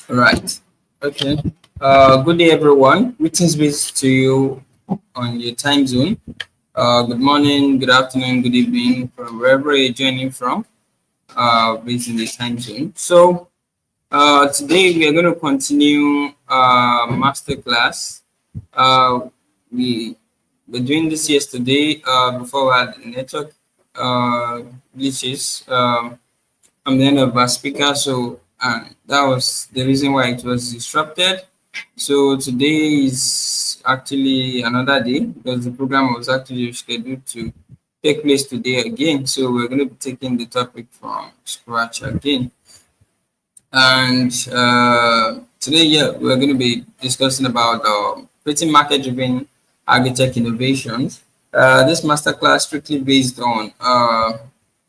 Right. Okay. Good day, everyone. Greetings based to you on your time zone. Good morning, good afternoon, good evening, from wherever you're joining from, based in the time zone. Today we are going to continue masterclass. Uh, we were doing this yesterday before we had the network uh, glitches. I'm the end of our speaker, so that was the reason why it was disrupted. So today is actually another day because the program was actually scheduled to take place today again. So we're going to be taking the topic from scratch again. And today, yeah, we're going to be discussing about creating market-driven agritech innovations. This masterclass strictly based on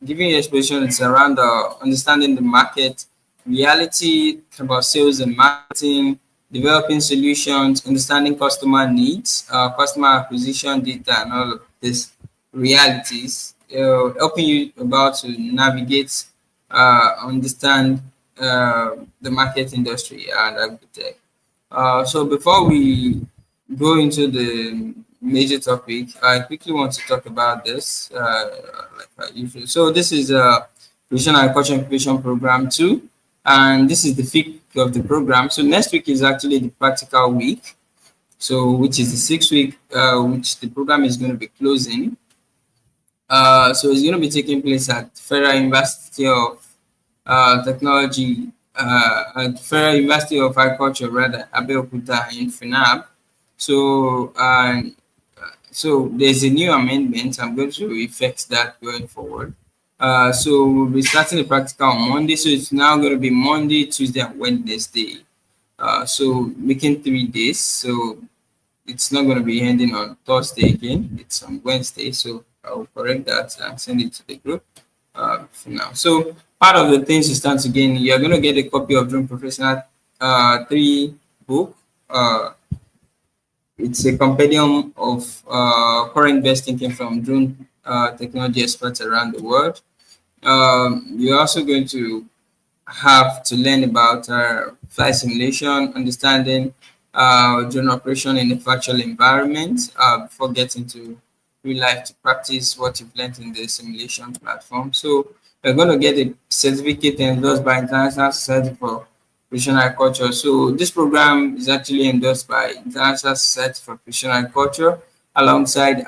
giving you expositions around understanding the market, reality about sales and marketing, developing solutions, understanding customer needs, customer acquisition data, and all of these realities, helping you about to navigate, understand the market industry and Agritech. So before we go into the major topic, I quickly want to talk about this, like I usually. So this is a Precision Agriculture Incubation Program 2, and this is the fifth week of the program. So next week is actually the practical week, so which is the sixth week, which the program is going to be closing. So it's going to be taking place at Federal University of Technology, at Federal University of Agriculture, rather, Abeokuta in FINAB. So, so there's a new amendment. I'm going to effect that going forward. So we'll be starting the practical on Monday. So it's now going to be Monday, Tuesday, and Wednesday. So making 3 days. So it's not going to be ending on Thursday again. It's on Wednesday. So I'll correct that and send it to the group for now. So part of the things you stand to gain, you're going to get a copy of Drone Professional 3 book. It's a compendium of current best thinking from drone technology experts around the world. You're also going to have to learn about flight simulation, understanding drone operation in a virtual environment before getting to real life to practice what you've learned in the simulation platform. So you're going to get a certificate endorsed by International Society for Precision Agriculture. So this program is actually endorsed by International Society for Precision Agriculture alongside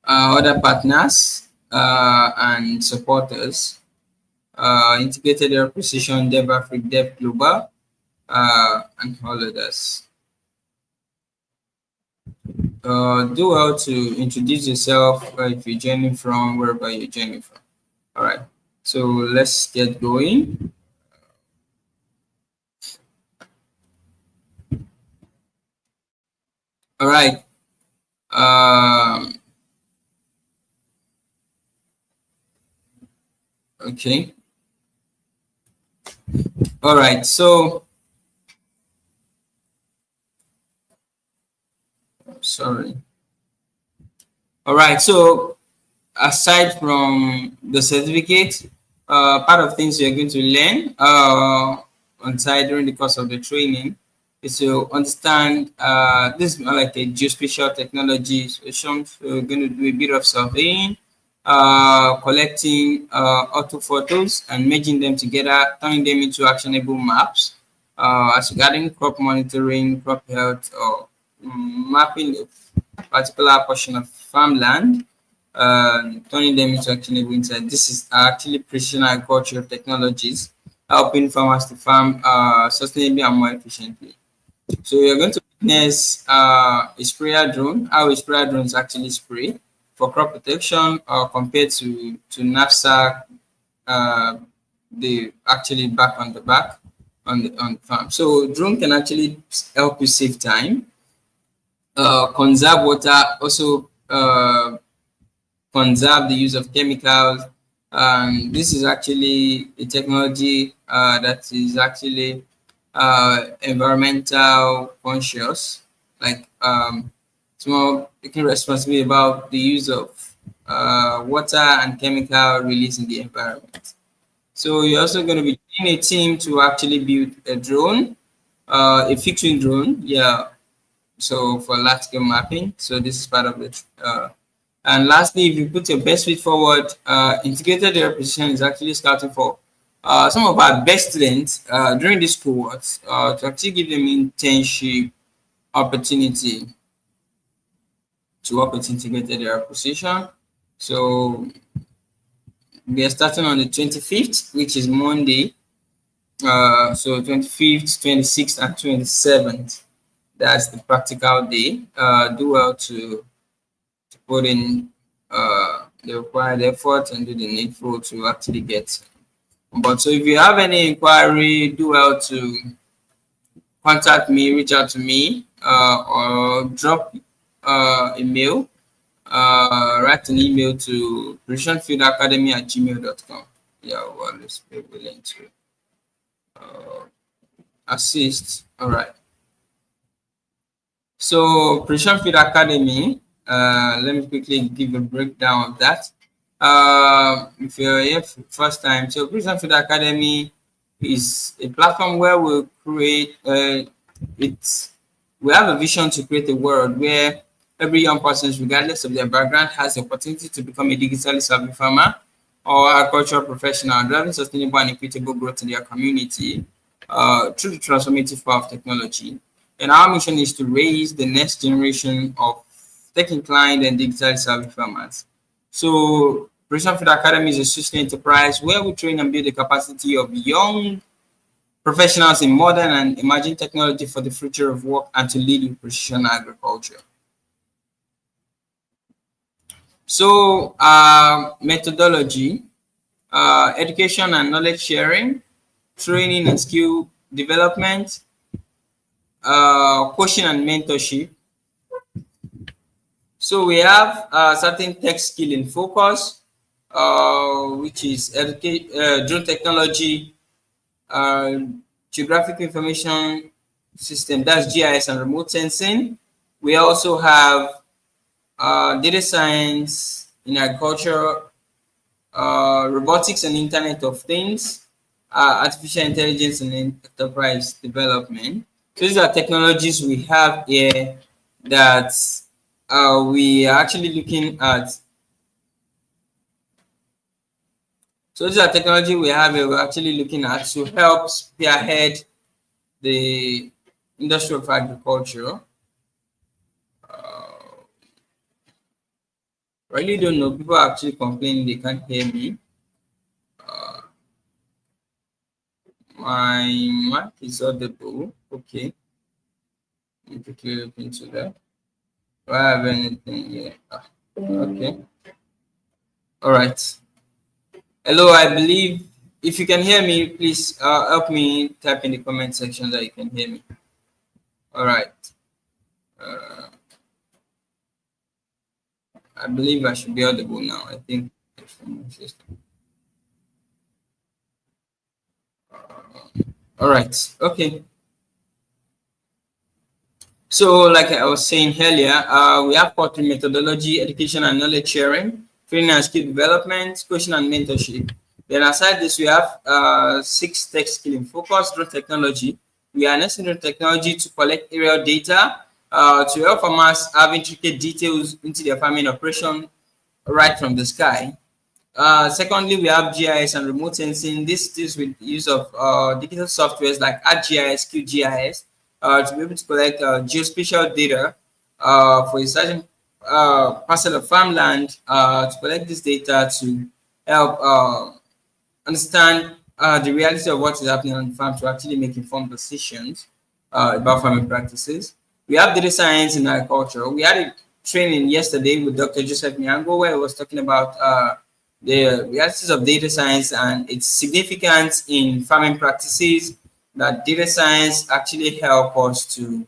other partners and supporters. Integrated Air Precision, Dev Africa, Dev Global, and all others. Do well to introduce yourself if you're joining from wherever you're joining from. All right, so let's get going. All right. Okay. All right. So, sorry. All right. So, aside from the certificate, part of things you're going to learn on site during the course of the training is to understand this is more like a geospatial technology solution. So we're going to do a bit of surveying, collecting auto photos and merging them together, turning them into actionable maps as regarding crop monitoring, crop health, or mapping a particular portion of farmland, turning them into actionable insight. This is actually precision agriculture technologies helping farmers to farm sustainably and more efficiently. So you're going to witness a sprayer drone, how a sprayer drones actually spray for crop protection compared to knapsack, they actually back on the back on the farm. So drone can actually help you save time, conserve water, also conserve the use of chemicals. This is actually a technology that is actually environmental conscious, like it's more taking responsibility about the use of water and chemical release in the environment. So you're also going to be joining a team to actually build a drone, a fixed wing drone. Yeah. So for large scale mapping. So this is part of it. And lastly, if you put your best foot forward, integrated data precision is actually scouting for some of our best students during this cohort to actually give them internship opportunity to work with integrated data precision. So we are starting on the 25th, which is Monday. So 25th, 26th, and 27th. That's the practical day. Do well to put in the required effort and do the needful to actually get. But so if you have any inquiry, do well to contact me, reach out to me, or drop a mail, write an email to precisionfieldacademy@gmail.com. Yeah, we'll always be willing to assist. All right. So Precision Field Academy, let me quickly give a breakdown of that. If you're here for the first time, so Precision Field Academy is a platform where we create it's we have a vision to create a world where every young person, regardless of their background, has the opportunity to become a digitally savvy farmer or agricultural professional, driving sustainable and equitable growth in their community through the transformative power of technology. And our mission is to raise the next generation of tech inclined and digitally savvy farmers. So, Precision Field Academy is a social enterprise where we train and build the capacity of young professionals in modern and emerging technology for the future of work and to lead in precision agriculture. So, methodology, education and knowledge sharing, training and skill development, coaching and mentorship. So we have certain tech skill in focus, which is drone technology, geographic information system, that's GIS and remote sensing. We also have data science in agriculture, robotics and Internet of Things, artificial intelligence and enterprise development. So these are technologies we have here that we are actually looking at. So these are technology we have here we're actually looking at to help spearhead the industry of agriculture. I really don't know. People are actually complaining they can't hear me. My mic is audible. Okay. Let me quickly look into that. Do I have anything here? Okay. All right. Hello, I believe if you can hear me, please help me type in the comment section that you can hear me. All right. I believe I should be audible now. I think it's from my system. All right. Okay. So, like I was saying earlier, we have quarterly methodology, education and knowledge sharing, training and skill development, coaching and mentorship. Then aside this, we have 6 tech skill in focus, drone technology. We are harnessing drone technology to collect aerial data, to help farmers have intricate details into their farming operation right from the sky. Secondly, we have GIS and remote sensing. This deals with the use of digital softwares like ArcGIS, QGIS, to be able to collect geospatial data for a certain parcel of farmland, to collect this data to help understand the reality of what is happening on the farm to actually make informed decisions about farming practices. We have data science in agriculture. We had a training yesterday with Dr. Joseph Nyango where he was talking about the realities of data science and its significance in farming practices, that data science actually help us to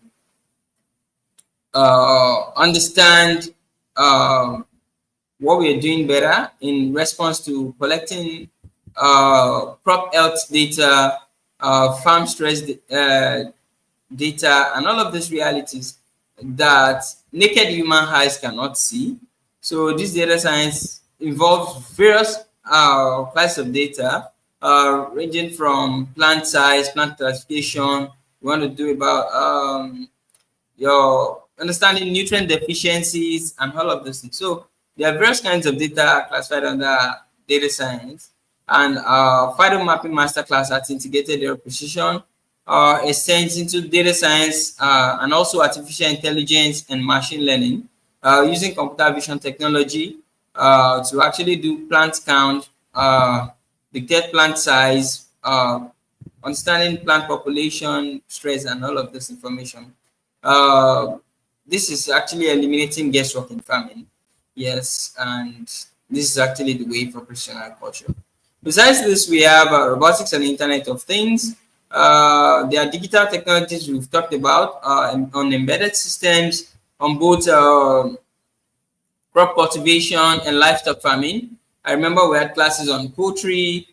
understand what we are doing better in response to collecting crop health data, farm stress data, and all of these realities that naked human eyes cannot see. So this data science involves various classes of data ranging from plant size, plant classification. We want to do about your understanding nutrient deficiencies and all of those things. So there are various kinds of data classified under data science, and Fido Mapping Masterclass has integrated their precision essence into data science and also artificial intelligence and machine learning using computer vision technology to actually do plant count, dictate plant size, understanding plant population, stress, and all of this information. Uh, this is actually eliminating guesswork in farming. Yes, and this is actually the way for precision agriculture. Besides this, we have robotics and Internet of Things. There are digital technologies we've talked about on embedded systems, on both crop cultivation and livestock farming. I remember we had classes on poultry,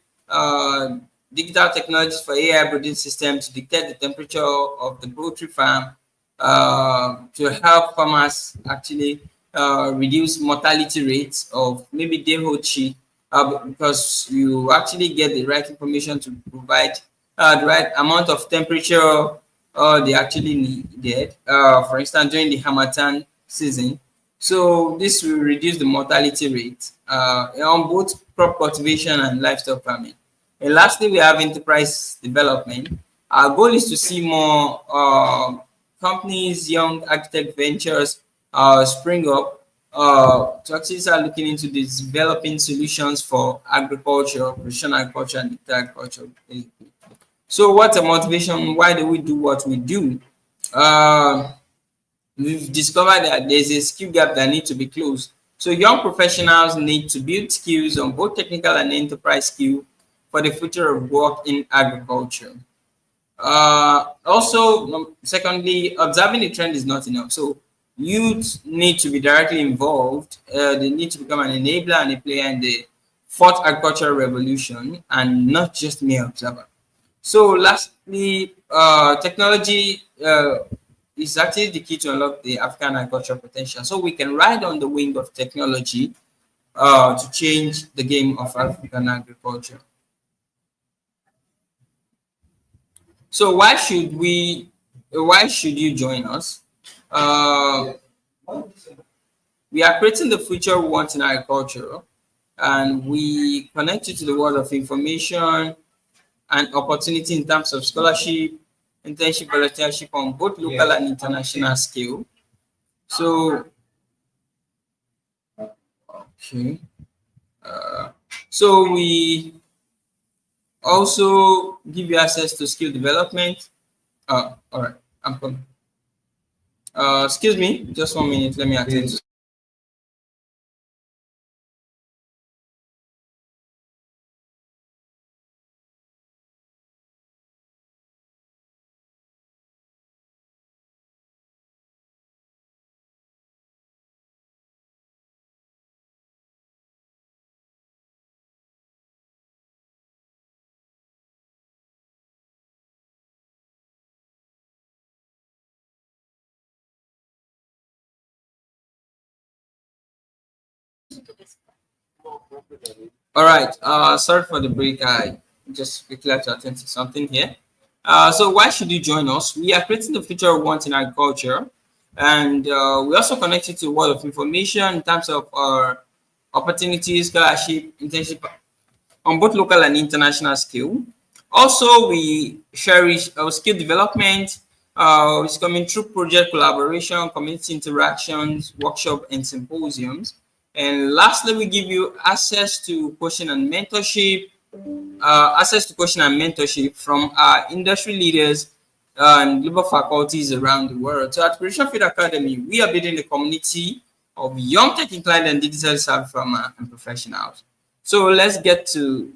digital technologies for AI breeding systems to detect the temperature of the poultry farm, to help farmers actually reduce mortality rates of maybe day-old chick, because you actually get the right information to provide the right amount of temperature they actually needed. For instance, during the Hamatan season, so this will reduce the mortality rate on both crop cultivation and livestock farming. And lastly, we have enterprise development. Our goal is to see more companies, young Agritech ventures spring up to actually start looking into these developing solutions for agriculture, precision agriculture, and agriculture. So what's the motivation? Why do we do what we do? We've discovered that there's a skill gap that needs to be closed. So young professionals need to build skills on both technical and enterprise skill for the future of work in agriculture. Secondly, observing the trend is not enough. So youth need to be directly involved. They need to become an enabler and a player in the fourth agricultural revolution and not just mere observer. So lastly, technology is actually the key to unlock the African agricultural potential. So we can ride on the wing of technology to change the game of African agriculture. So why should we? Why should you join us? Uh, we are creating the future we want in agriculture, and we connect you to the world of information and opportunity in terms of scholarship, internship, volunteership on both local and international scale. So, okay. So we also give you access to skill development. All right, I'm coming. Excuse me, just 1 minute. Let me attend to. All right. Sorry for the break. I just quickly have to attend to something here. So why should you join us? We are creating the future we want in agriculture, and we also connected to a world of information in terms of our opportunities, scholarship, internship on both local and international scale. Also, we cherish our skill development. It's coming through project collaboration, community interactions, workshop, and symposiums. And lastly, we give you access to coaching and mentorship, from our industry leaders and global faculties around the world. So at Precision Field Academy, we are building a community of young tech inclined and digital savvy farmers and professionals. So let's get to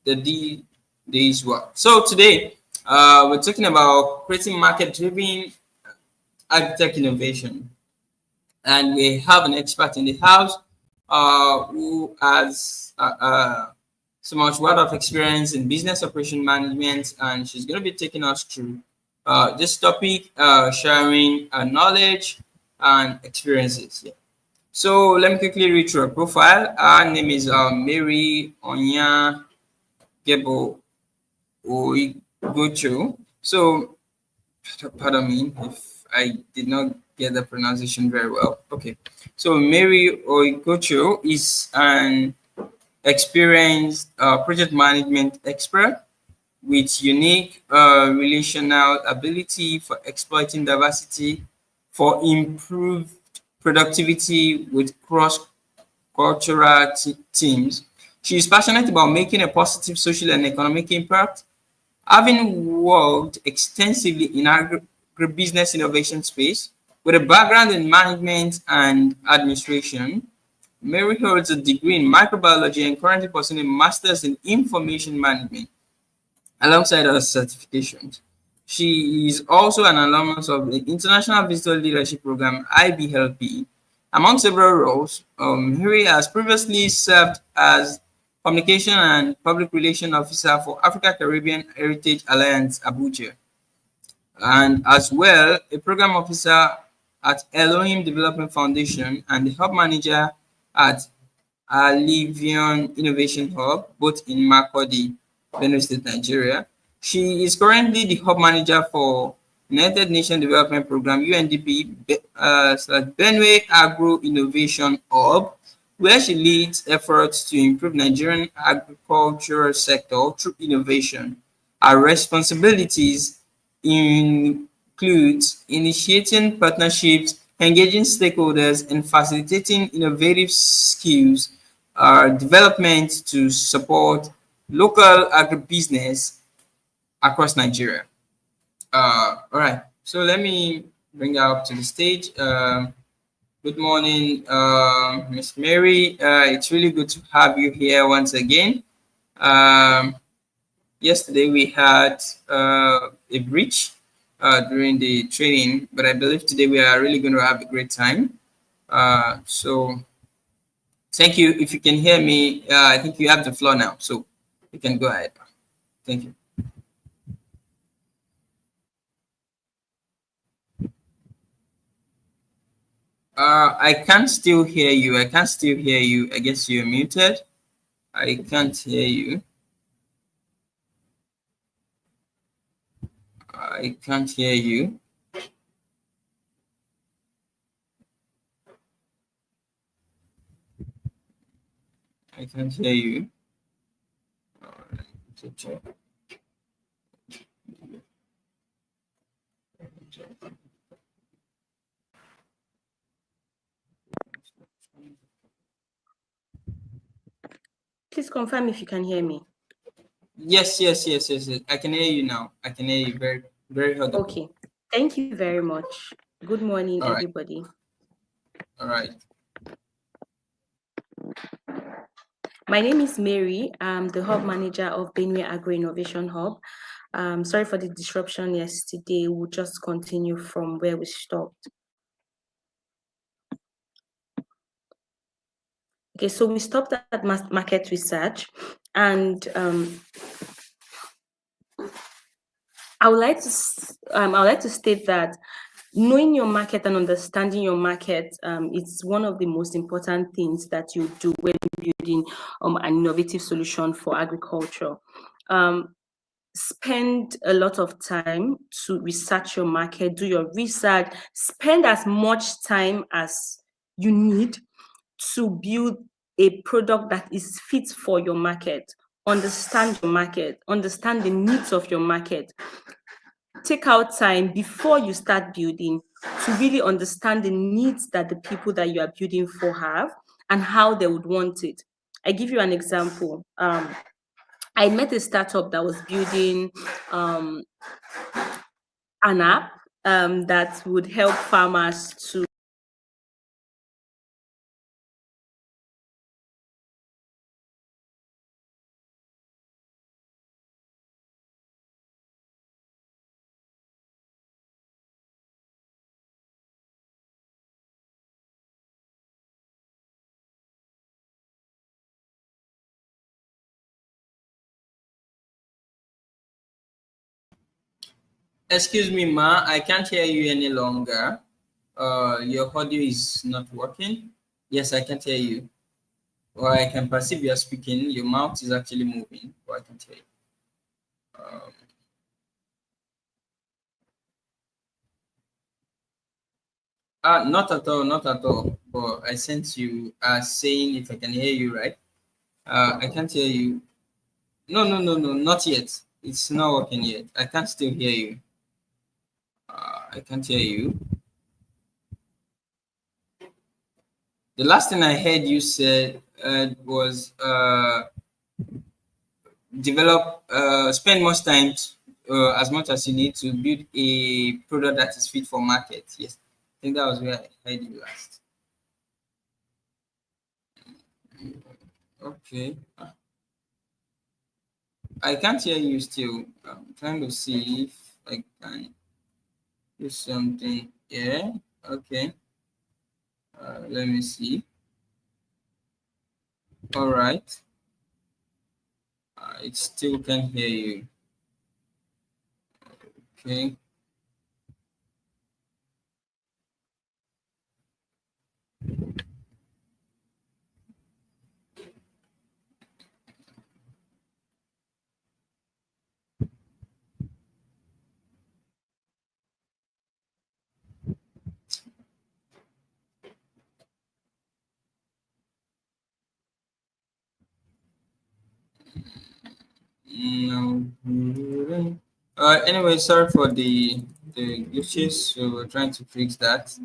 the day's work. So today, we're talking about creating market-driven agri-tech innovation, and we have an expert in the house who has so much wealth of experience in business operation management, and she's going to be taking us through this topic, sharing knowledge and experiences. Yeah. So let me quickly read through her profile. Her name is Mary Onya Gebo Oigocho. So, pardon me if I did not get the pronunciation very well. Okay. So, Mary Oigocho is an experienced project management expert with unique relational ability for exploiting diversity for improved productivity with cross-cultural teams. She is passionate about making a positive social and economic impact. Having worked extensively in agribusiness innovation space with a background in management and administration, Mary holds a degree in microbiology and currently pursuing a master's in information management alongside her certifications. She is also an alumnus of the International Visitor Leadership Program (IBLP). Among several roles, Mary has previously served as Communication and Public Relations Officer for Africa Caribbean Heritage Alliance Abuja, and as well a program officer at Elohim Development Foundation and the hub manager at Alivion Innovation Hub, both in Makurdi, Benue State, Nigeria. She is currently the hub manager for United Nations Development Program (UNDP) Benue Agro Innovation Hub, where she leads efforts to improve Nigerian agricultural sector through innovation. Her responsibilities include initiating partnerships, engaging stakeholders, and facilitating innovative skills development to support local agribusiness across Nigeria. All right, so let me bring her up to the stage. Good morning, Miss Mary. It's really good to have you here once again. Yesterday we had a breach during the training, but I believe today we are really going to have a great time. So thank you. If you can hear me, I think you have the floor now, so you can go ahead. Thank you. I can't still hear you. I can't still hear you. I guess you're muted. I can't hear you. I can't hear you. I can't hear you. Please confirm if you can hear me. Yes. I can hear you now. I can hear you very, very audible. Okay. Thank you very much. Good morning, All right. everybody. All right. My name is Mary. I'm the hub manager of Benue Agro Innovation Hub. Sorry for the disruption yesterday. We'll just continue from where we stopped. Okay, so we stopped at market research, and I would like to state that knowing your market and understanding your market is one of the most important things that you do when building an innovative solution for agriculture. Spend a lot of time to research your market, do your research, spend as much time as you need to build a product that is fit for your market. Understand your market, understand the needs of your market. Take out time before you start building to really understand the needs that the people that you are building for have and how they would want it. I give you an example. I met a startup that was building an app that would help farmers to Excuse me, ma. I can't hear you any longer. Your audio is not working. Yes, I can't hear you. Well, I can perceive you're speaking. Your mouth is actually moving, but I can tell you. Um, Not at all, not at all. But I sense you are saying if I can hear you right. I can't hear you. No, no, no, no, not yet. It's not working yet. I can't still hear you. I can't hear you. The last thing I heard you said was develop, spend much time, as much as you need to build a product that is fit for market. Yes, I think that was where I heard you last. Okay, I can't hear you still. I'm trying to see if I can do something. Yeah, okay. Let me see. All right, it still can hear you. Okay. No. Anyway, sorry for the glitches. So we're trying to fix that.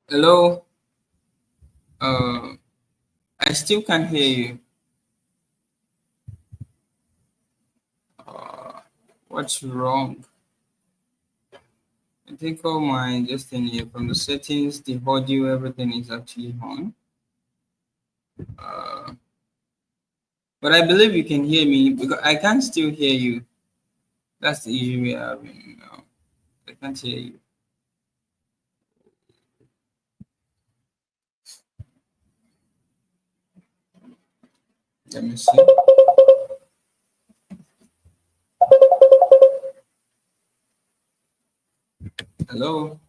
Hello. Uh, I still can't hear you. Uh, what's wrong? I think all my just in here from the settings, the audio, everything is actually on. Uh, but I believe you can hear me because I can still hear you. That's the issue we're having now. I can't hear you. Let me see. Hello.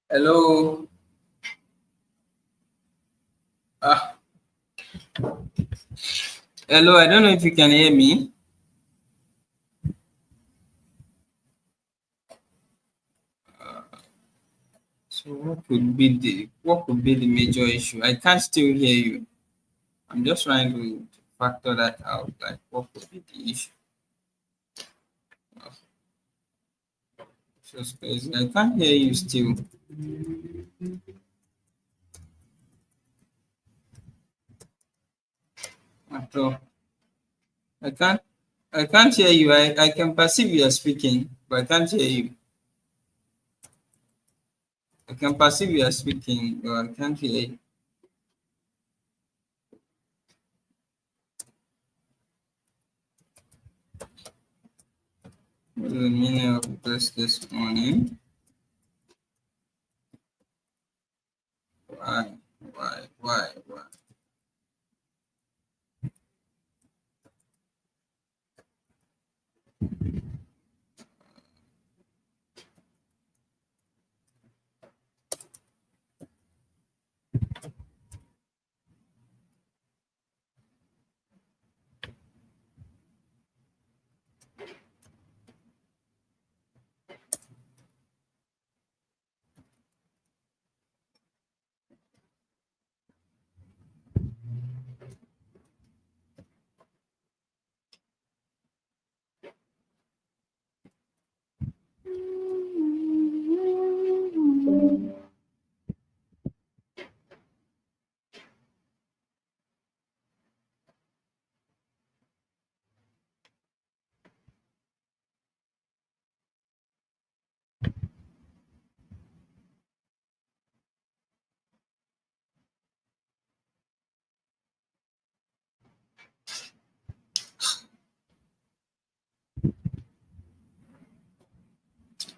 Hello. Ah, hello. I don't know if you can hear me. So what could be the major issue? I can't still hear you. I'm just trying to factor that out. Like what could be the issue? So space. I can't hear you still at all. I can't. I can't hear you. I can perceive you are speaking, but I can't hear you. I can perceive you are speaking, but I can't hear you. What is the meaning of this morning? Why? Why?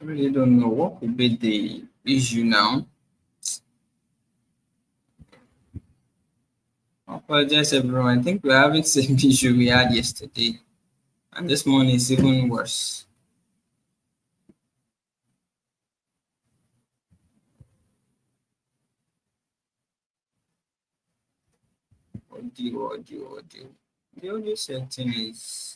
I really don't know what could be the issue now. I apologize, everyone. I think we're having the same issue we had yesterday, and this morning is even worse. Audio. The audio setting is.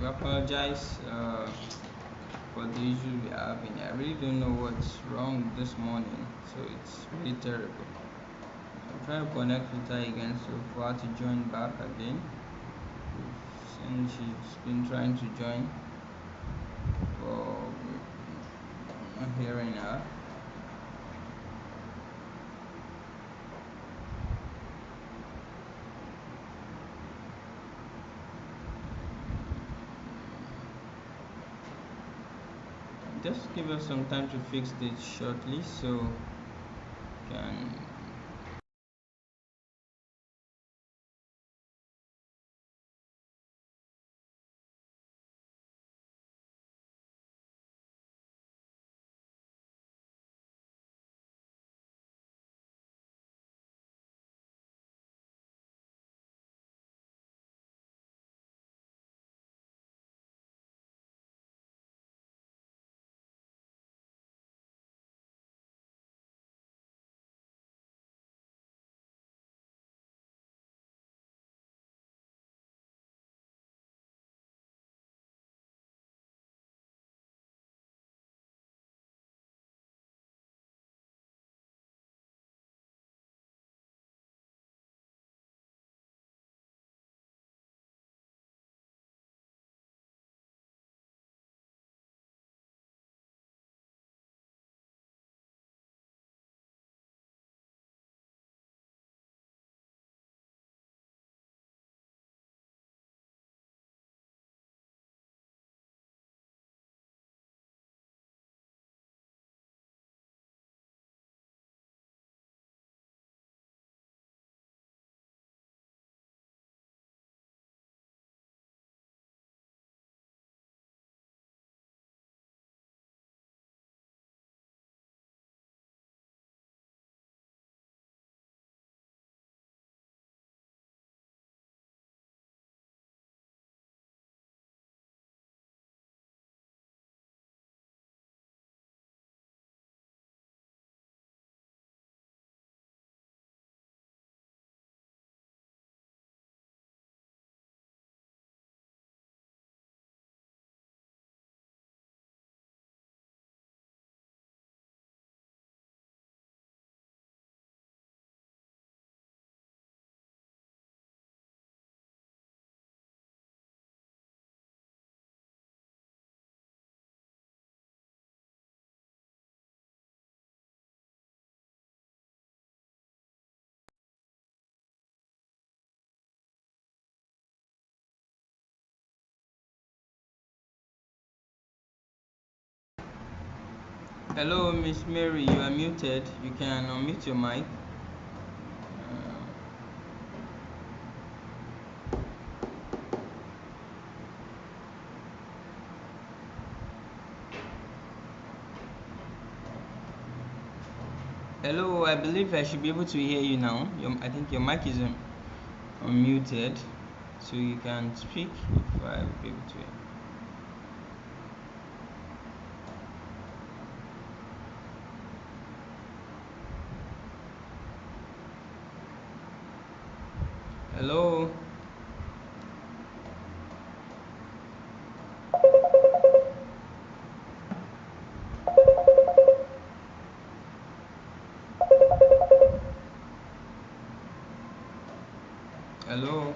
We apologize for the issue we're having. I really don't know what's wrong this morning, so it's really terrible. I'm trying to connect with her again, so for her to join back again. Since she's been trying to join, but I'm not hearing her. Just give us some time to fix this shortly, so can Hello, Miss Mary. You are muted. You can unmute your mic. Hello, I believe I should be able to hear you now. I think your mic is unmuted, so you can speak if I will be able to hear. Hello. Hello.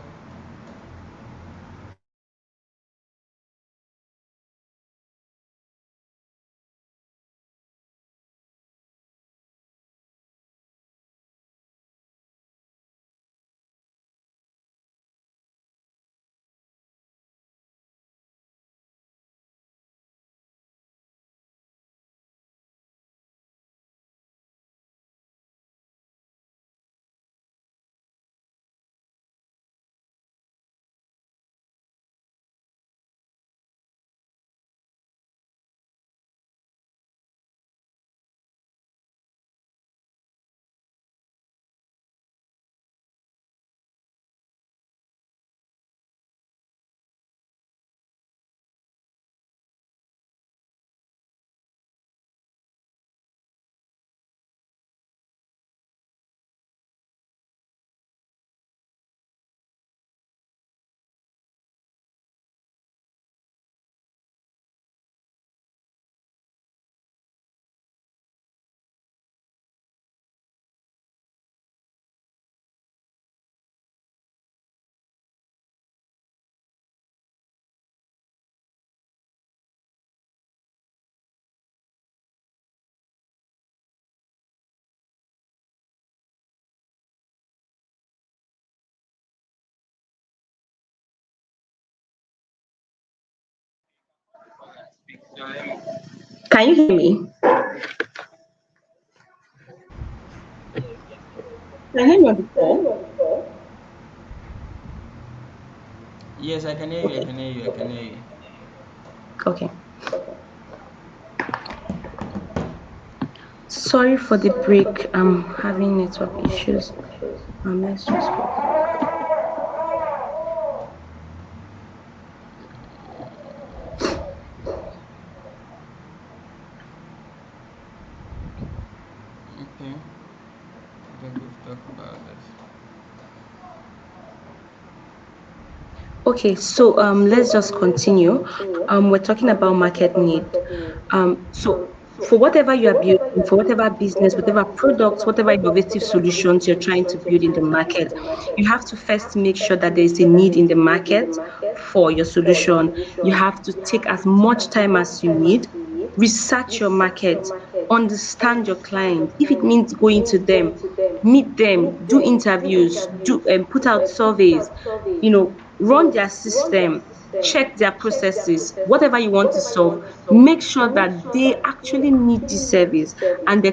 Can you hear me? Can you hear me on the call? Yes, I can hear you. I can hear you. I can hear you. Okay. Sorry for the break. I'm having network issues. Let's just go. Okay. I think we've talked about this. Okay, so let's just continue. We're talking about market need. So for whatever you are building, for whatever business, whatever products, whatever innovative solutions you're trying to build in the market, you have to first make sure that there is a need in the market for your solution. You have to take as much time as you need, research your market, understand your client. If it means going to them, meet them, do interviews, do put out surveys, run their system, check their processes, whatever you want to solve, make sure that they actually need this service and they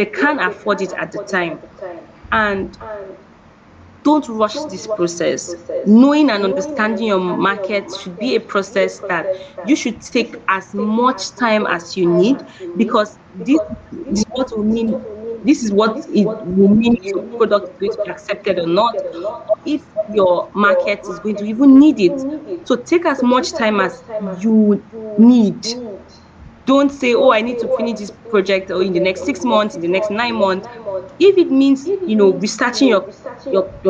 can afford it at the time. And don't rush this process. Knowing and understanding your market should be a process that you should take as much time as you need, because this is what will mean this is what it will mean if your product is going to be accepted or not, or if your market is going to even need it. So take as much time as you need. Don't say, oh, I need to finish this project or in the next 6 months, in the next 9 months. If it means, researching your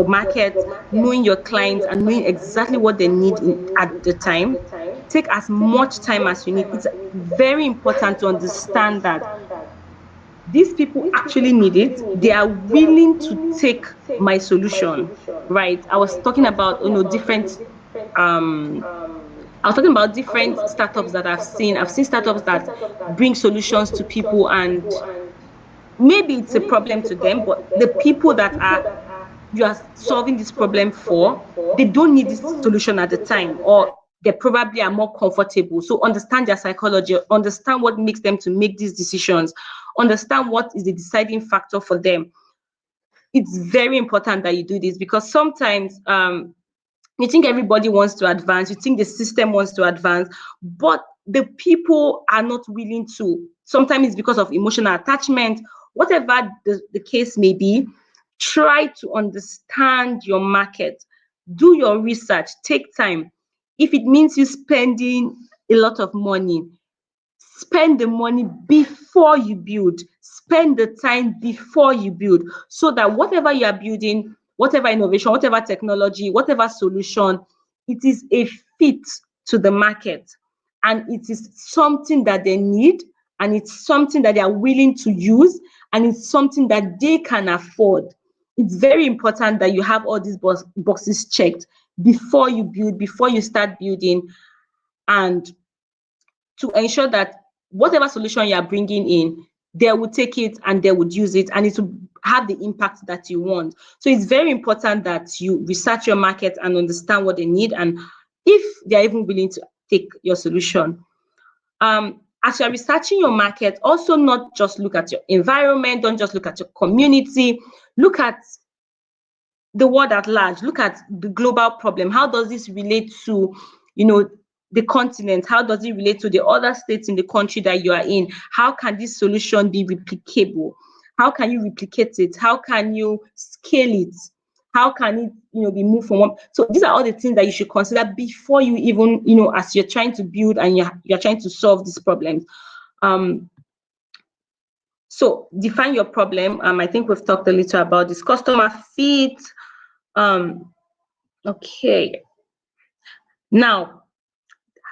market, knowing your clients and knowing exactly what they need at the time, take as much time as you need. It's very important to understand that these people actually need it. They are willing to take my solution, right? I was talking about, different um I was talking about different startups that I've seen. I've seen startups that bring solutions to people, and maybe it's a problem to them, but the people that you are solving this problem for, they don't need this solution at the time, or they probably are more comfortable. So understand their psychology, understand what makes them to make these decisions, understand what is the deciding factor for them. It's very important that you do this, because sometimes you think everybody wants to advance, you think the system wants to advance, but the people are not willing to. Sometimes it's because of emotional attachment, whatever the case may be. Try to understand your market, do your research, take time. If it means you spending a lot of money, spend the money before you build, spend the time before you build, so that whatever you are building, whatever innovation, whatever technology, whatever solution, it is a fit to the market, and it is something that they need, and it's something that they are willing to use, and it's something that they can afford. It's very important that you have all these boxes checked before you build, before you start building, and to ensure that whatever solution you are bringing in, they will take it and they would use it, and it will have the impact that you want. So it's very important that you research your market and understand what they need, and if they're even willing to take your solution. As you're researching your market, also not just look at your environment, don't just look at your community, look at the world at large, look at the global problem. How does this relate to, the continent? How does it relate to the other states in the country that you are in? How can this solution be replicable? How can you replicate it? How can you scale it? How can it, be moved from one? So these are all the things that you should consider before you even, as you're trying to build and you're trying to solve these problems. So define your problem. I think we've talked a little about this. Customer fit. Okay. Now,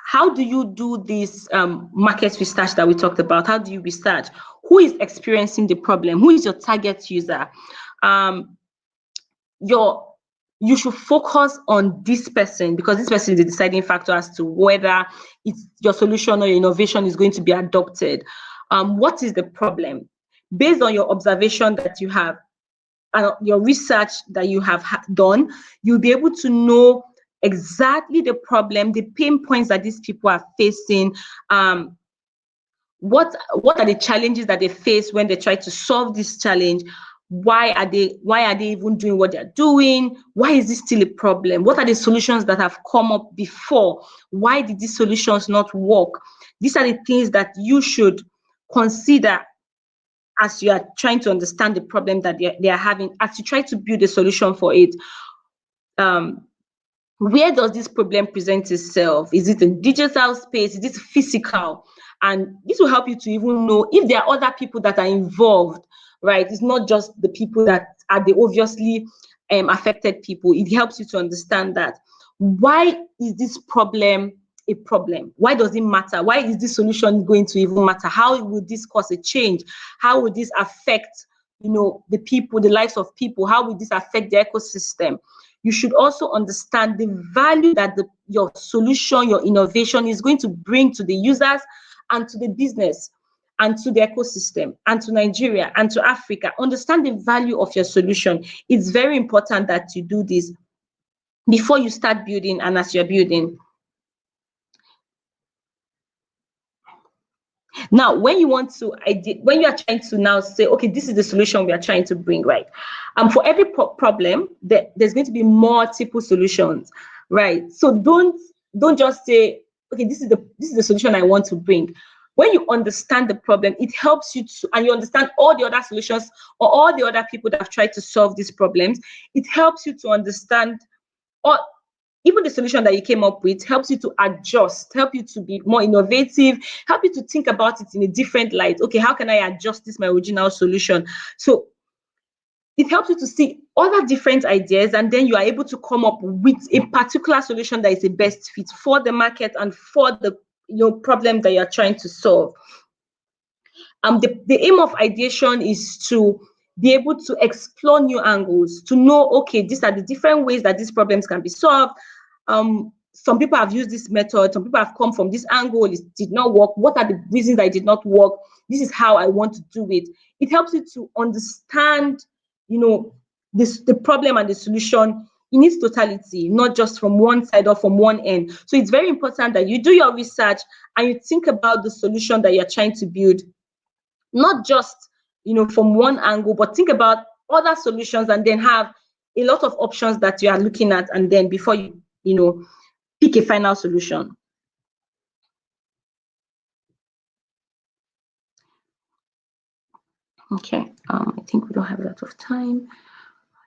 how do you do this market research that we talked about? How do you research? Who is experiencing the problem? Who is your target user? You should focus on this person, because this person is the deciding factor as to whether it's your solution or your innovation is going to be adopted. What is the problem? Based on your observation that you have and your research that you have done, you'll be able to know exactly the problem, the pain points that these people are facing. What are the challenges that they face when they try to solve this challenge? Why are they even doing what they're doing? Why is this still a problem? What are the solutions that have come up before? Why did these solutions not work? These are the things that you should consider as you are trying to understand the problem that they are having, as you try to build a solution for it. Where does this problem present itself? Is it in digital space? Is it physical? And this will help you to even know if there are other people that are involved, right? It's not just the people that are the obviously affected people. It helps you to understand that. Why is this problem a problem? Why does it matter? Why is this solution going to even matter? How will this cause a change? How will this affect, the people, the lives of people? How will this affect the ecosystem? You should also understand the value that your solution, your innovation is going to bring to the users and to the business and to the ecosystem and to Nigeria and to Africa. Understand the value of your solution. It's very important that you do this before you start building and as you're building. Now, when you are trying to now say, okay, this is the solution we are trying to bring, right? For every problem, there's going to be multiple solutions, right? So don't just say, okay, this is the solution I want to bring. When you understand the problem, it helps you to, and you understand all the other solutions or all the other people that have tried to solve these problems, it helps you to understand, or even the solution that you came up with helps you to adjust, help you to be more innovative, help you to think about it in a different light. Okay, how can I adjust this, my original solution? So it helps you to see other different ideas, and then you are able to come up with a particular solution that is the best fit for the market and for the problem that you're trying to solve. The aim of ideation is to be able to explore new angles, to know, okay, these are the different ways that these problems can be solved. Some people have used this method, some people have come from this angle, it did not work. What are the reasons that it did not work? This is how I want to do it. It helps you to understand, the problem and the solution it needs totality, not just from one side or from one end. So it's very important that you do your research and you think about the solution that you're trying to build, not just from one angle, but think about other solutions and then have a lot of options that you are looking at, and then before you pick a final solution. Okay, I think we don't have a lot of time.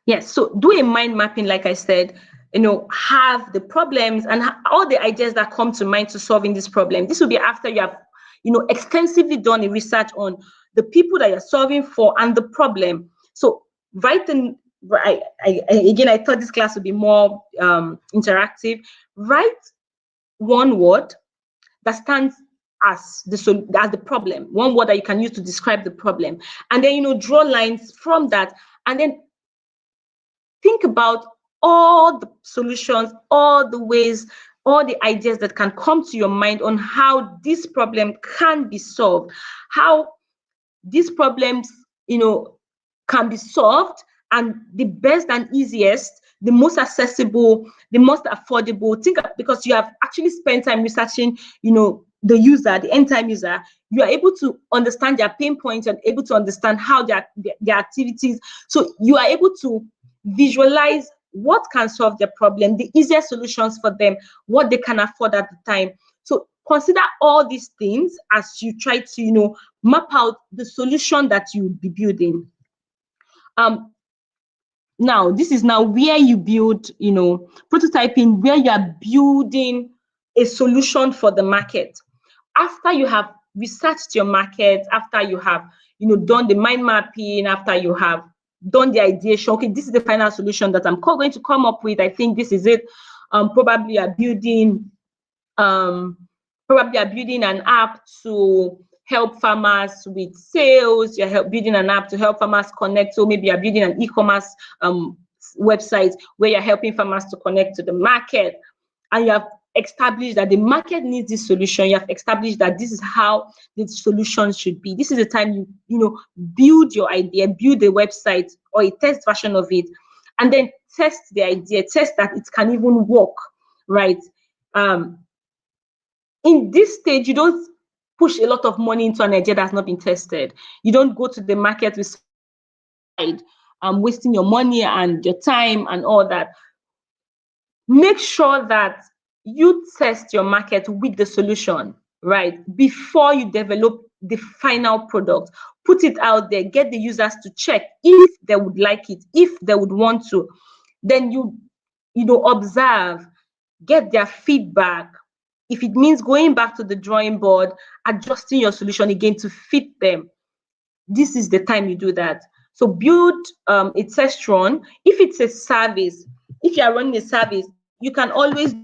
Yes, so do a mind mapping, like I said, have the problems and all the ideas that come to mind to solving this problem. This will be after you have, extensively done a research on the people that you're solving for and the problem. So again, I thought this class would be more interactive. Write one word that stands as the problem, one word that you can use to describe the problem, and then draw lines from that, and then think about all the solutions, all the ways, all the ideas that can come to your mind on how this problem can be solved, how these problems, can be solved, and the best and easiest, the most accessible, the most affordable. Because you have actually spent time researching, the user, the end time user, you are able to understand their pain points and able to understand how their activities. So you are able to visualize what can solve their problem, the easiest solutions for them, what they can afford at the time. So consider all these things as you try to, map out the solution that you will be building. Now, this is now where you build, prototyping, where you are building a solution for the market. After you have researched your market, after you have, done the mind mapping, after you have done the ideation, okay, this is the final solution that I'm going to come up with. I think this is it. Probably you are building an app to help farmers with sales. You're building an app to help farmers connect. So maybe you're building an e-commerce website where you're helping farmers to connect to the market, and you have established that the market needs this solution. You have established that this is how the solution should be. This is the time you build your idea, build a website or a test version of it, and then test the idea, test that it can even work, right? In this stage, you don't push a lot of money into an idea that's not been tested. You don't go to the market with wasting your money and your time and all that. Make sure that you test your market with the solution, right? Before you develop the final product, put it out there, get the users to check if they would like it, if they would want to. Then you observe, get their feedback. If it means going back to the drawing board, adjusting your solution again to fit them, this is the time you do that. So build a test run. If it's a service, if you are running a service, you can always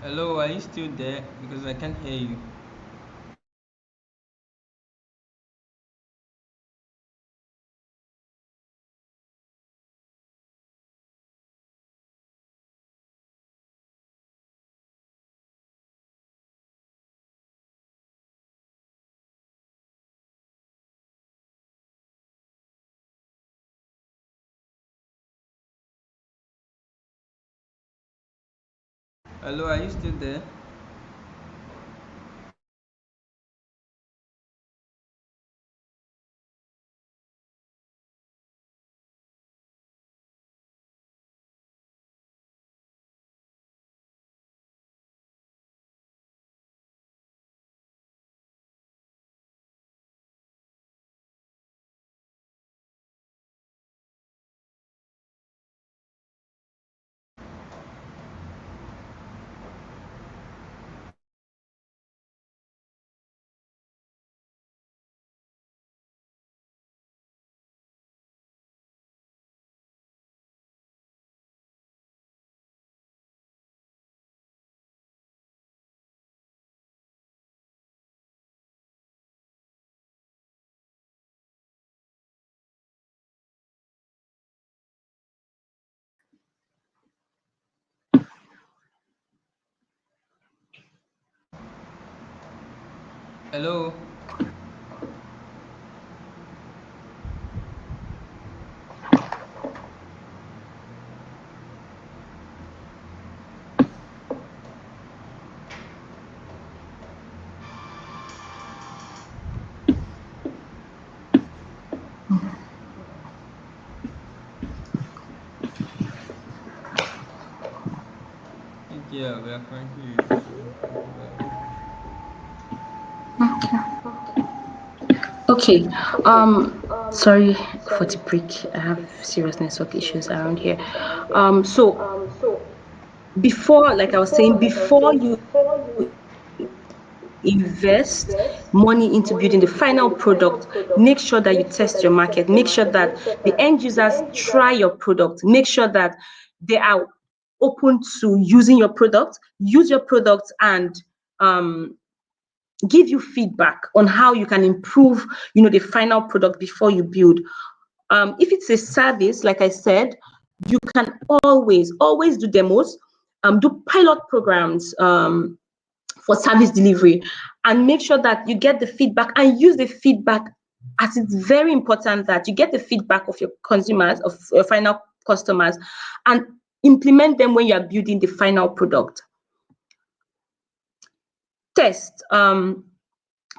Hello, are you still there? Because I can't hear you. Hello, are you still there? Hello. Yeah, we are currently. Okay. Sorry for the break. I have serious network issues around here. So before, like I was saying, before you invest money into building the final product, make sure that you test your market. Make sure that the end users try your product. Make sure that they are open to using your product, use your product, and um, give you feedback on how you can improve, the final product before you build. If it's a service, like I said, you can always do demos, do pilot programs, for service delivery, and make sure that you get the feedback and use the feedback, as it's very important that you get the feedback of your consumers, of your final customers, and implement them when you are building the final product. Test.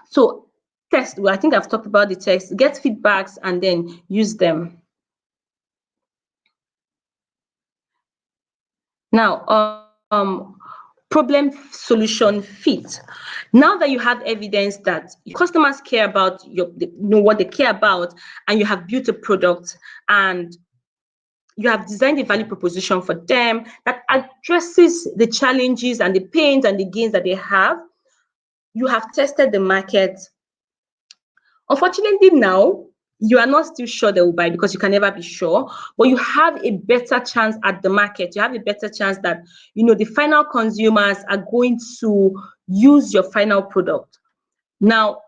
So test. Well, I think I've talked about the test. Get feedbacks and then use them. Now, problem solution fit. Now that you have evidence that your customers care about what they care about, and you have built a product, and you have designed a value proposition for them that addresses the challenges and the pains and the gains that they have. You have tested the market. Unfortunately, now you are not still sure they will buy, because you can never be sure, but you have a better chance at the market. You have a better chance that the final consumers are going to use your final product. Now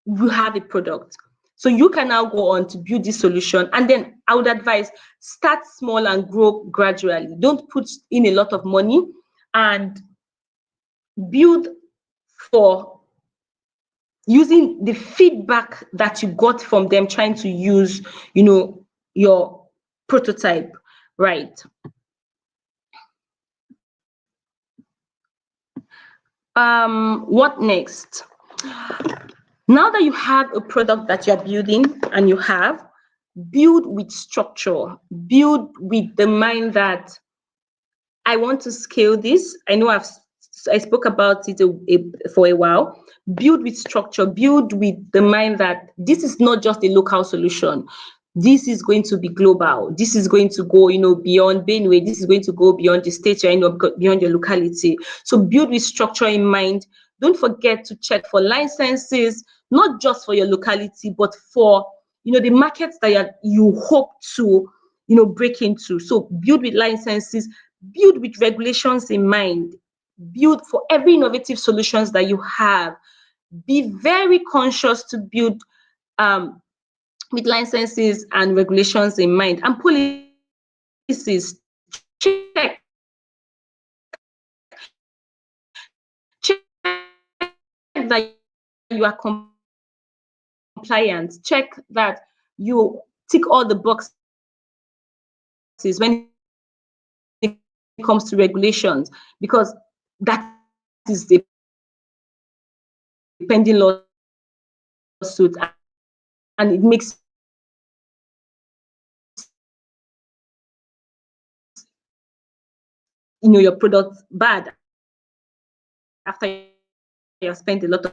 you have a product. So you can now go on to build this solution. And then I would advise, start small and grow gradually. Don't put in a lot of money, and build for using the feedback that you got from them trying to use, your prototype, right? What next? Now that you have a product that you're building, and you have, build with structure, build with the mind that I want to scale this. I spoke about it for a while. Build with structure, build with the mind that this is not just a local solution. This is going to be global. This is going to go, beyond Benue. This is going to go beyond the state, beyond your locality. So build with structure in mind. Don't forget to check for licenses, not just for your locality, but for the markets that you hope to break into. So build with licenses, build with regulations in mind, build for every innovative solutions that you have. Be very conscious to build um, with licenses and regulations in mind, and policies. Check that you are compliant. Check that you tick all the boxes when it comes to regulations, because that is the pending lawsuit, and it makes your product bad after you have spent a lot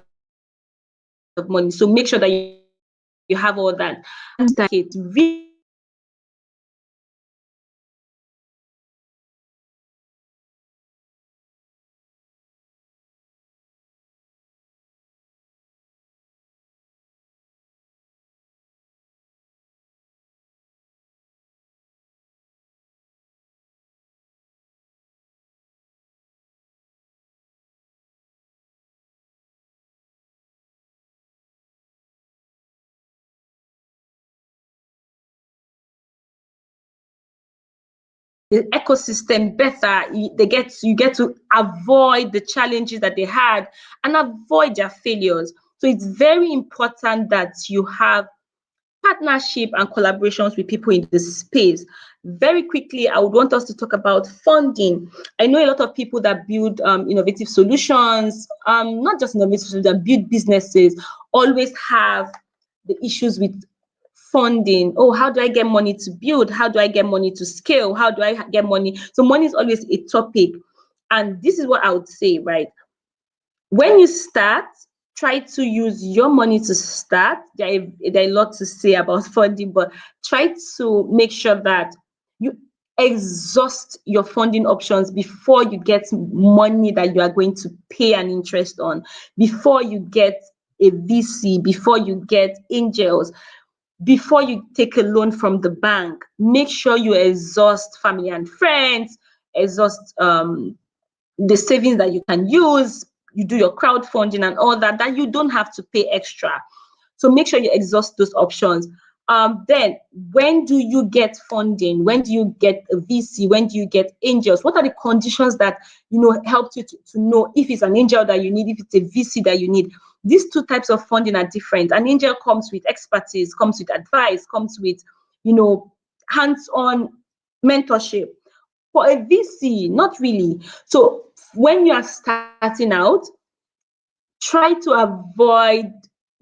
of money. So make sure that you have all that. And the ecosystem better. You get to avoid the challenges that they had and avoid their failures. So it's very important that you have partnership and collaborations with people in the space. Very quickly, I would want us to talk about funding. I know a lot of people that build innovative solutions, not just innovative solutions, that build businesses, always have the issues with funding. Oh, how do I get money to build? How do I get money to scale? How do I get money? So money is always a topic. And this is what I would say, right? When you start, try to use your money to start. There are a lot to say about funding, but try to make sure that you exhaust your funding options before you get money that you are going to pay an interest on, before you get a VC, before you get angels, before you take a loan from the bank. Make sure you exhaust family and friends, exhaust the savings that you can use, you do your crowdfunding and all that, that you don't have to pay extra. So make sure you exhaust those options. Then when do you get funding? When do you get a VC? When do you get angels? What are the conditions that helped you to know if it's an angel that you need, if it's a VC that you need? These two types of funding are different. An angel comes with expertise, comes with advice, comes with hands-on mentorship. For a VC, not really. So when you are starting out, try to avoid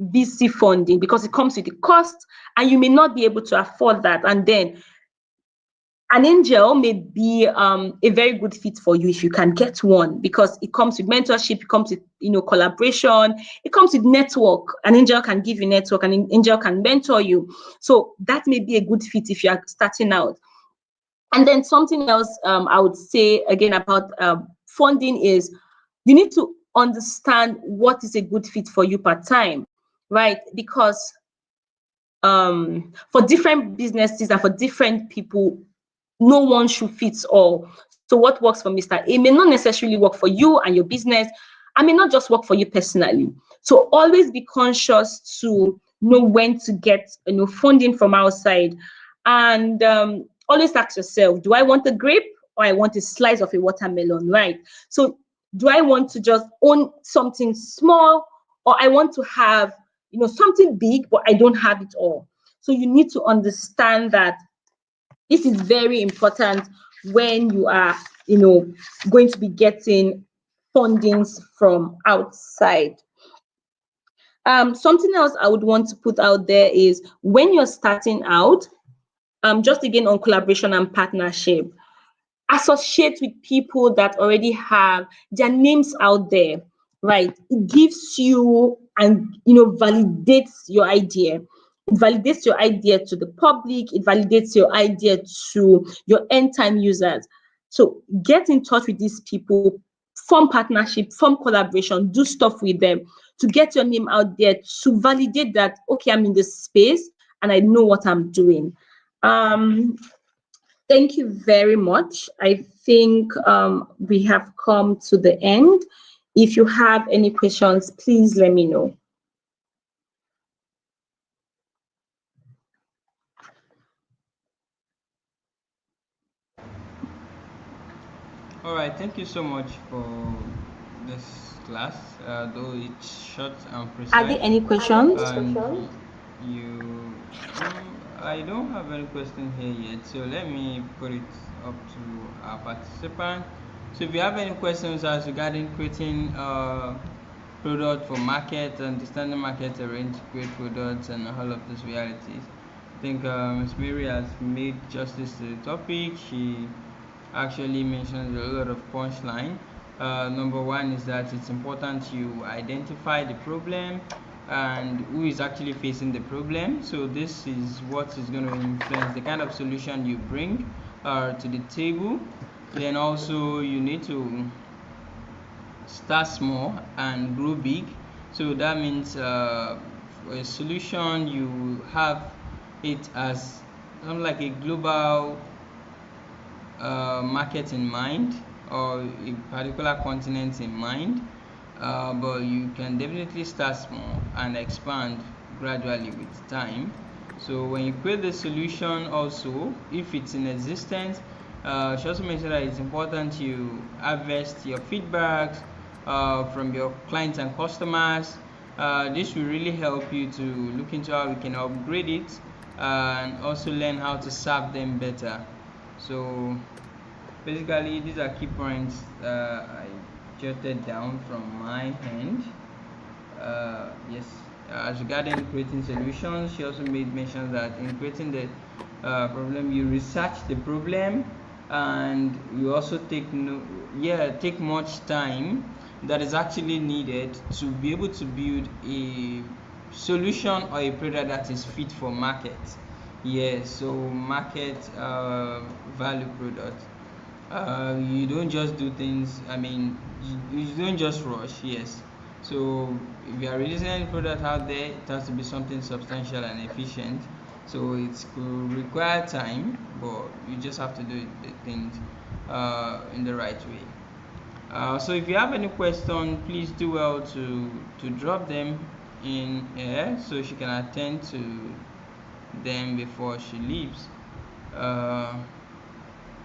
VC funding because it comes with a cost and you may not be able to afford that. And then an angel may be a very good fit for you if you can get one, because it comes with mentorship, it comes with collaboration, it comes with network. An angel can give you network, and an angel can mentor you. So that may be a good fit if you are starting out. And then something else I would say again about funding is you need to understand what is a good fit for you per time, right? Because for different businesses and for different people, no one shoe fits all. So what works for Mr. A may not necessarily work for you and your business, and may not just work for you personally. So always be conscious to know when to get funding from outside, and always ask yourself, do I want a grape or I want a slice of a watermelon, right? So do I want to just own something small, or I want to have something big but I don't have it all? So you need to understand that this is very important when you are going to be getting fundings from outside. Something else I would want to put out there is when you're starting out, just again on collaboration and partnership, associate with people that already have their names out there, right? It gives you and validates your idea. It validates your idea to the public, it validates your idea to your end time users. So get in touch with these people, form partnership, form collaboration, do stuff with them to get your name out there, to validate that, okay, I'm in this space and I know what I'm doing. Thank you very much. I think we have come to the end. If you have any questions, please let me know. All right, thank you so much for this class, though it's short and precise. Are there any questions? And you, I don't have any question here yet, so let me put it up to our participant. So if you have any questions as regarding creating product for market, understanding market, arrange great products, and all of these realities, I think Ms. Mary has made justice to the topic. She actually mentions a lot of punchline. Number one is that it's important you identify the problem and who is actually facing the problem. So this is what is going to influence the kind of solution you bring to the table. Then also you need to start small and grow big. So that means for a solution you have it as something like a global market in mind or a particular continent in mind, but you can definitely start small and expand gradually with time. So when you create the solution, also if it's in existence, She also mentioned that it's important you harvest your feedbacks from your clients and customers. This will really help you to look into how we can upgrade it and also learn how to serve them better. So basically, these are key points I jotted down from my end. Yes, as regarding creating solutions, she also made mention that in creating the problem, you research the problem, and you also take much time that is actually needed to be able to build a solution or a product that is fit for market. Yes, so market value product. You don't just do things, I mean, you don't just rush. Yes, so if you are releasing any product out there, it has to be something substantial and efficient. So it could require time, but you just have to do the things in the right way. So if you have any question, please do well to drop them in here so she can attend to them before she leaves. uh,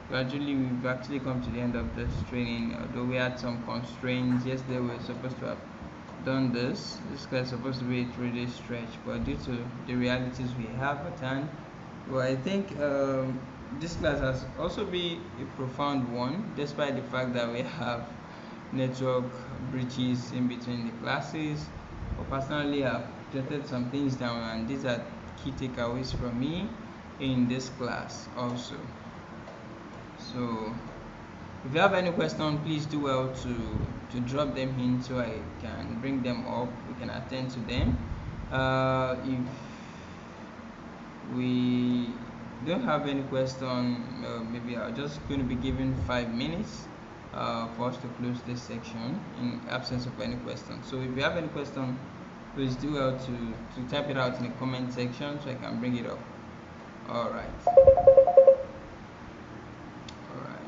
Gradually, we've actually come to the end of this training, although we had some constraints. Yesterday, we were supposed to have done this. This class is supposed to be a 3-day stretch, but due to the realities we have at hand, well, I think this class has also been a profound one, despite the fact that we have network breaches in between the classes. But personally, I've jotted some things down, and these are key takeaways from me in this class also. So if you have any question, please do well to drop them in so I can bring them up. We can attend to them. If we don't have any question, maybe I'm just going to be giving 5 minutes for us to close this section in absence of any question. So if you have any question, please do well to type it out in the comment section so I can bring it up. All right. All right.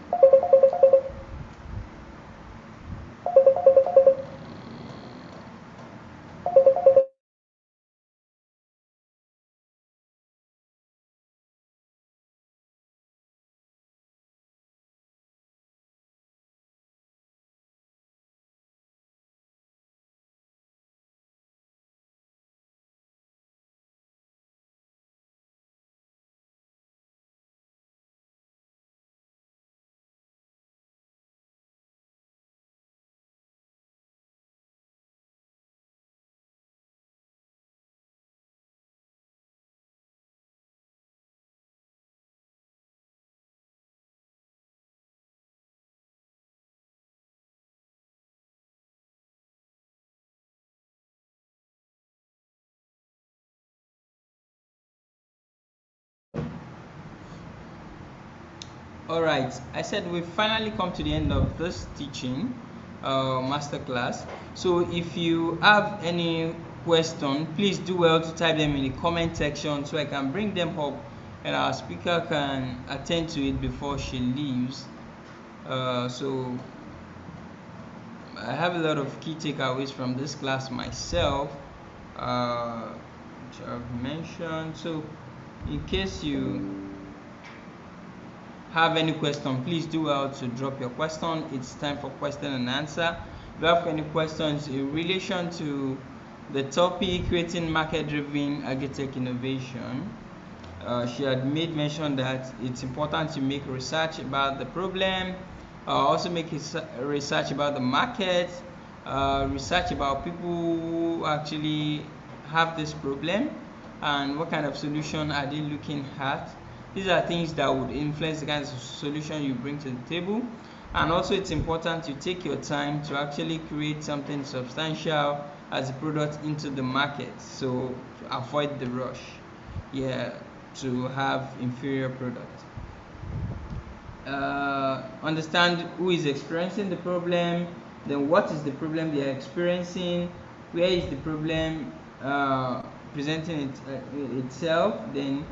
Alright, I said we've finally come to the end of this teaching masterclass. So if you have any question, please do well to type them in the comment section so I can bring them up and our speaker can attend to it before she leaves. So I have a lot of key takeaways from this class myself, which I've mentioned. So in case you have any question, please do well to drop your question. It's time for question and answer. If you have any questions in relation to the topic creating market-driven agritech innovation, she had made mention that it's important to make research about the problem, also make research about the market, research about people who actually have this problem and what kind of solution are they looking at. These are things that would influence the kinds of solution you bring to the table. And also it's important to take your time to actually create something substantial as a product into the market, so to avoid the rush, yeah, to have inferior product. Understand who is experiencing the problem, then what is the problem they are experiencing, where is the problem presenting itself, then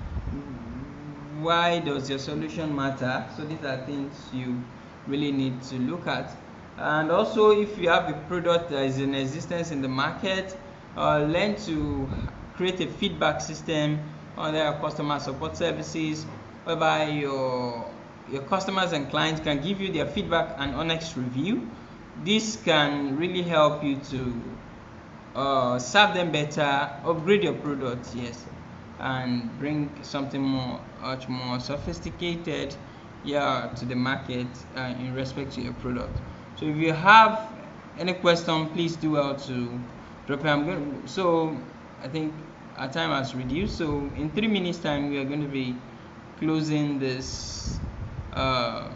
why does your solution matter. So these are things you really need to look at. And also, if you have a product that is in existence in the market, learn to create a feedback system under your customer support services, whereby your your customers and clients can give you their feedback and honest review. This can really help you to serve them better, upgrade your product, yes, and bring something much more sophisticated, yeah, to the market in respect to your product. So if you have any question, please do well to drop it. So I think our time has reduced. So in 3 minutes time, we are going to be closing this uh,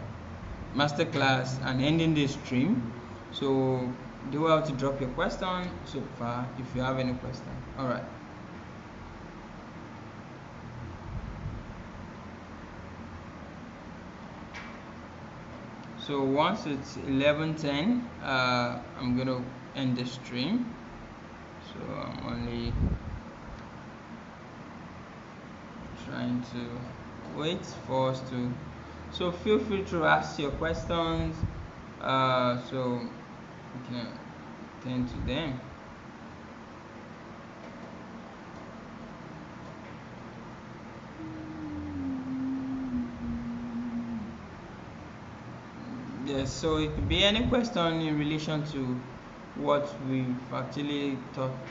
masterclass and ending this stream. So do well to drop your question so far if you have any question. All right. So once it's 11:10, I'm gonna end the stream. So I'm only trying to wait for us to. So feel free to ask your questions. So you can attend to them. Yes, so it could be any question in relation to what we've actually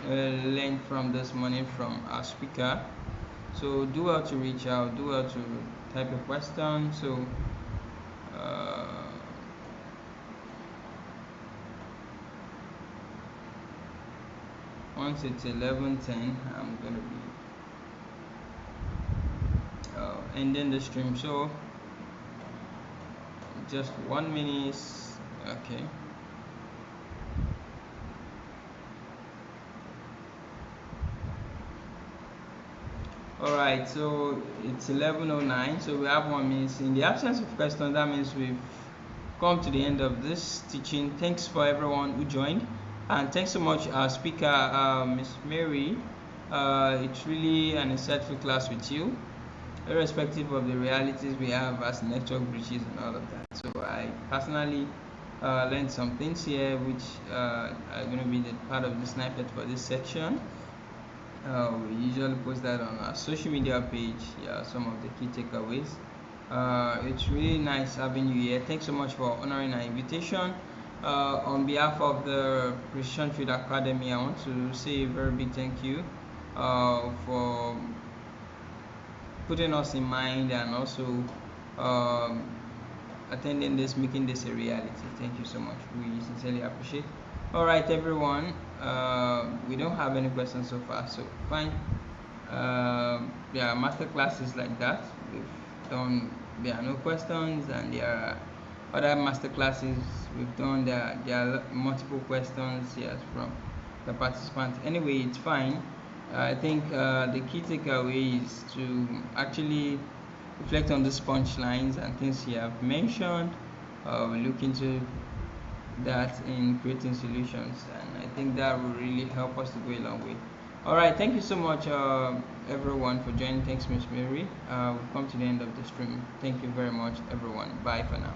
learned from this morning from our speaker. So do well to reach out, do well to type a question. So uh, once it's 11:10, I'm gonna be ending the stream. So just 1 minute. Okay. All right, so it's 11:09, so we have 1 minute. In the absence of questions, that means we've come to the end of this teaching. Thanks for everyone who joined, and thanks so much our speaker, Miss Mary. It's really an insightful class with you, irrespective of the realities we have as network breaches and all of that. So I personally learned some things here, which are going to be the part of the snippet for this section. We usually post that on our social media page. Yeah, some of the key takeaways. It's really nice having you here. Thanks so much for honoring our invitation. On behalf of the Precision Field Academy, I want to say a very big thank you for putting us in mind and also um, attending this, making this a reality. Thank you so much. We sincerely appreciate. All right, everyone. We don't have any questions so far, so fine. Yeah, master classes like that. We've done. There are no questions, and there are other master classes we've done. There are multiple questions, yes, from the participants. Anyway, it's fine. I think the key takeaway is to actually reflect on the punchlines and things you have mentioned. Look into that in creating solutions, and I think that will really help us to go a long way. All right, thank you so much, everyone, for joining. Thanks, Miss Mary. We've come to the end of the stream. Thank you very much, everyone. Bye for now.